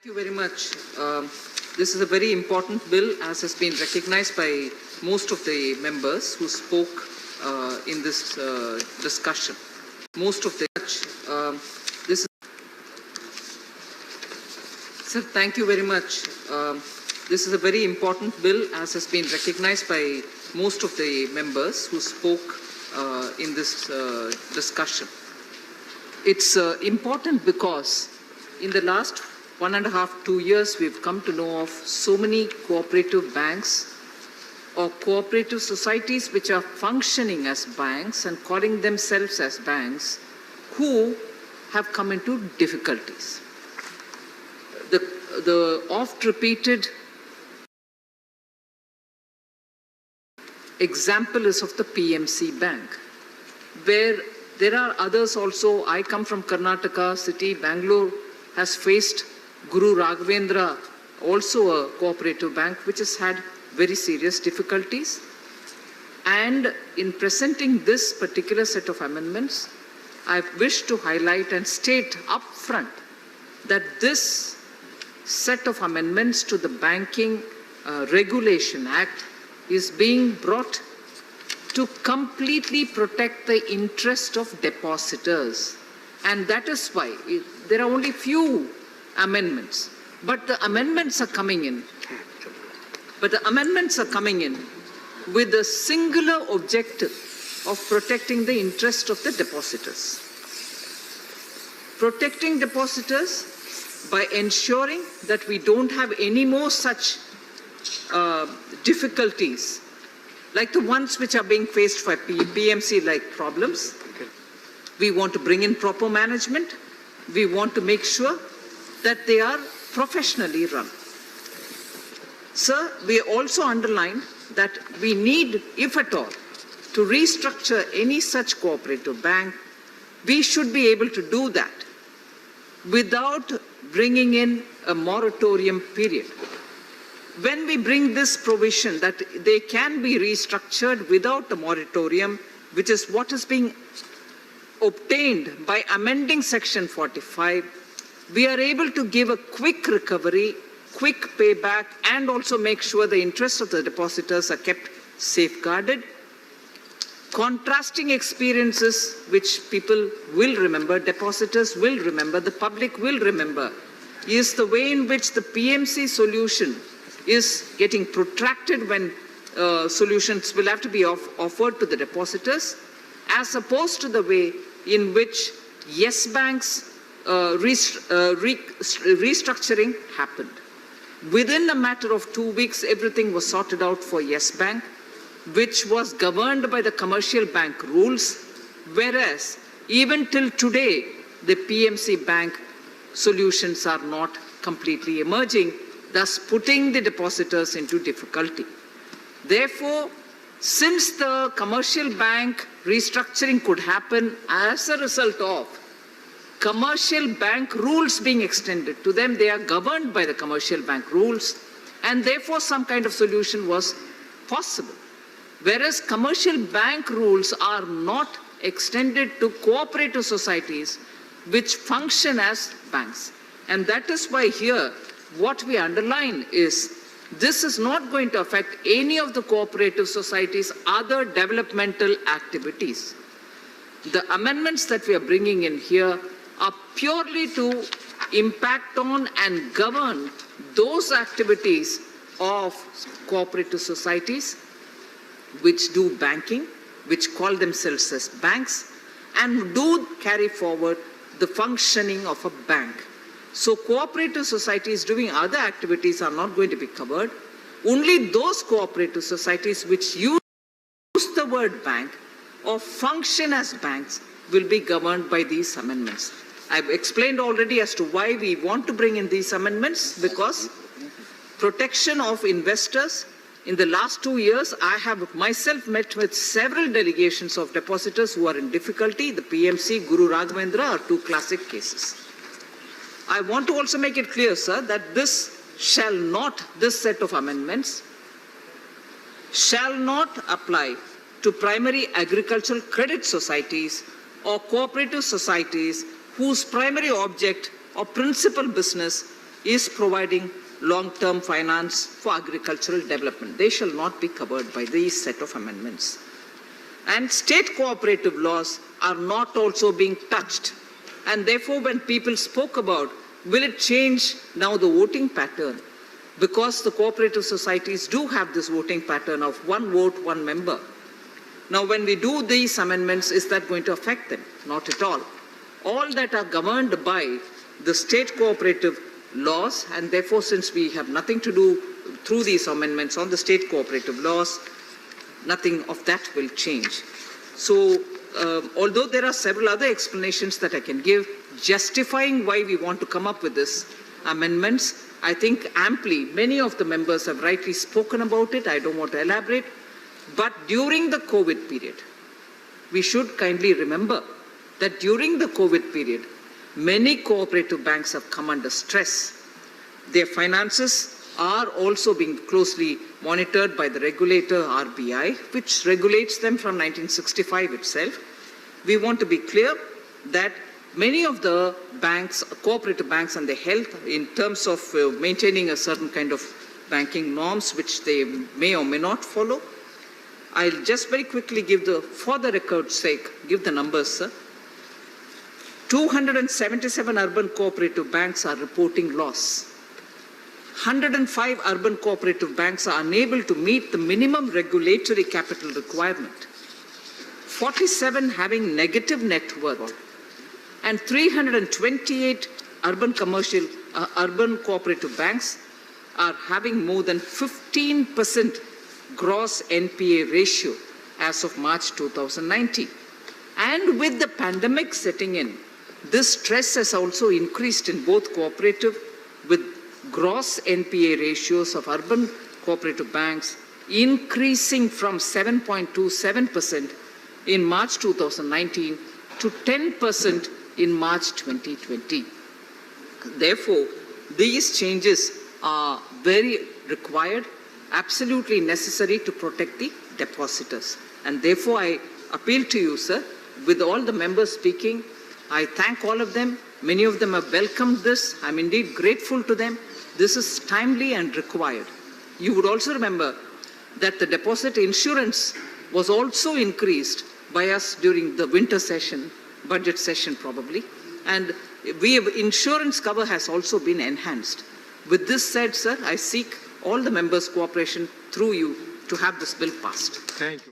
Thank you very much. This is a very important bill, as has been recognized by most of the members who spoke in this discussion. Most of the this is, sir, thank you very much. This is a very important bill, as has been recognized by most of the members who spoke in this discussion. It's important because in the last 1.5 to 2 years, we've come to know of so many cooperative banks or cooperative societies which are functioning as banks and calling themselves as banks who have come into difficulties. The oft-repeated example is of the PMC Bank, where there are others also. I come from Karnataka city. Bangalore has faced Guru Raghavendra, also a cooperative bank, which has had very serious difficulties. And in presenting this particular set of amendments, I wish to highlight and state upfront that this set of amendments to the Banking Regulation Act is being brought to completely protect the interest of depositors. And that is why there are only few amendments, but the amendments are coming in. With the singular objective of protecting the interest of the depositors. Protecting depositors by ensuring that we don't have any more such difficulties like the ones which are being faced by PMC-like problems. We want to bring in proper management. We want to make sure that they are professionally run. Sir, we also underline that we need, if at all, to restructure any such cooperative bank. We should be able to do that without bringing in a moratorium period. When we bring this provision that they can be restructured without a moratorium, which is what is being obtained by amending Section 45, we are able to give a quick recovery, quick payback, and also make sure the interests of the depositors are kept safeguarded. Contrasting experiences which people will remember, depositors will remember, the public will remember, is the way in which the PMC solution is getting protracted when solutions will have to be offered to the depositors, as opposed to the way in which Yes Bank's restructuring happened. Within a matter of 2 weeks, everything was sorted out for Yes Bank, which was governed by the commercial bank rules, whereas even till today, the PMC Bank solutions are not completely emerging, thus putting the depositors into difficulty. Therefore, since the commercial bank restructuring could happen as a result of commercial bank rules being extended to them, they are governed by the commercial bank rules, and therefore some kind of solution was possible. Whereas commercial bank rules are not extended to cooperative societies which function as banks. And that is why here what we underline is this is not going to affect any of the cooperative societies' other developmental activities. The amendments that we are bringing in here are purely to impact on and govern those activities of cooperative societies which do banking, which call themselves as banks, and do carry forward the functioning of a bank. So cooperative societies doing other activities are not going to be covered. Only those cooperative societies which use the word bank or function as banks will be governed by these amendments. I've explained already as to why we want to bring in these amendments, because protection of investors. In the last 2 years, I have myself met with several delegations of depositors who are in difficulty. The PMC, Guru Raghavendra are two classic cases. I want to also make it clear, sir, that this set of amendments shall not apply to primary agricultural credit societies or cooperative societies whose primary object or principal business is providing long-term finance for agricultural development. They shall not be covered by these set of amendments. And state cooperative laws are not also being touched. And therefore, when people spoke about, will it change now the voting pattern? Because the cooperative societies do have this voting pattern of one vote, one member. Now, when we do these amendments, is that going to affect them? Not at all. All that are governed by the state cooperative laws, and therefore, since we have nothing to do through these amendments on the state cooperative laws, nothing of that will change. So, although there are several other explanations that I can give justifying why we want to come up with this amendments, I think amply many of the members have rightly spoken about it. I don't want to elaborate. But during the COVID period, we should kindly remember that during the COVID period, many cooperative banks have come under stress. Their finances are also being closely monitored by the regulator RBI, which regulates them from 1965 itself. We want to be clear that many of the banks, cooperative banks, and their health in terms of maintaining a certain kind of banking norms, which they may or may not follow. I'll just very quickly give for the record's sake, give the numbers, sir. 277 urban cooperative banks are reporting loss. 105 urban cooperative banks are unable to meet the minimum regulatory capital requirement. 47 having negative net worth. And 328 urban cooperative banks are having more than 15% gross NPA ratio as of March 2019. And with the pandemic setting in, this stress has also increased in both cooperative, with gross NPA ratios of urban cooperative banks increasing from 7.27% in March 2019 to 10% in March 2020. Therefore, these changes are very required, absolutely necessary to protect the depositors. And therefore, I appeal to you, sir, with all the members speaking, I thank all of them. Many of them have welcomed this. I'm indeed grateful to them. This is timely and required. You would also remember that the deposit insurance was also increased by us during the winter session, budget session probably, and insurance cover has also been enhanced. With this said, sir, I seek all the members' cooperation through you to have this bill passed. Thank you.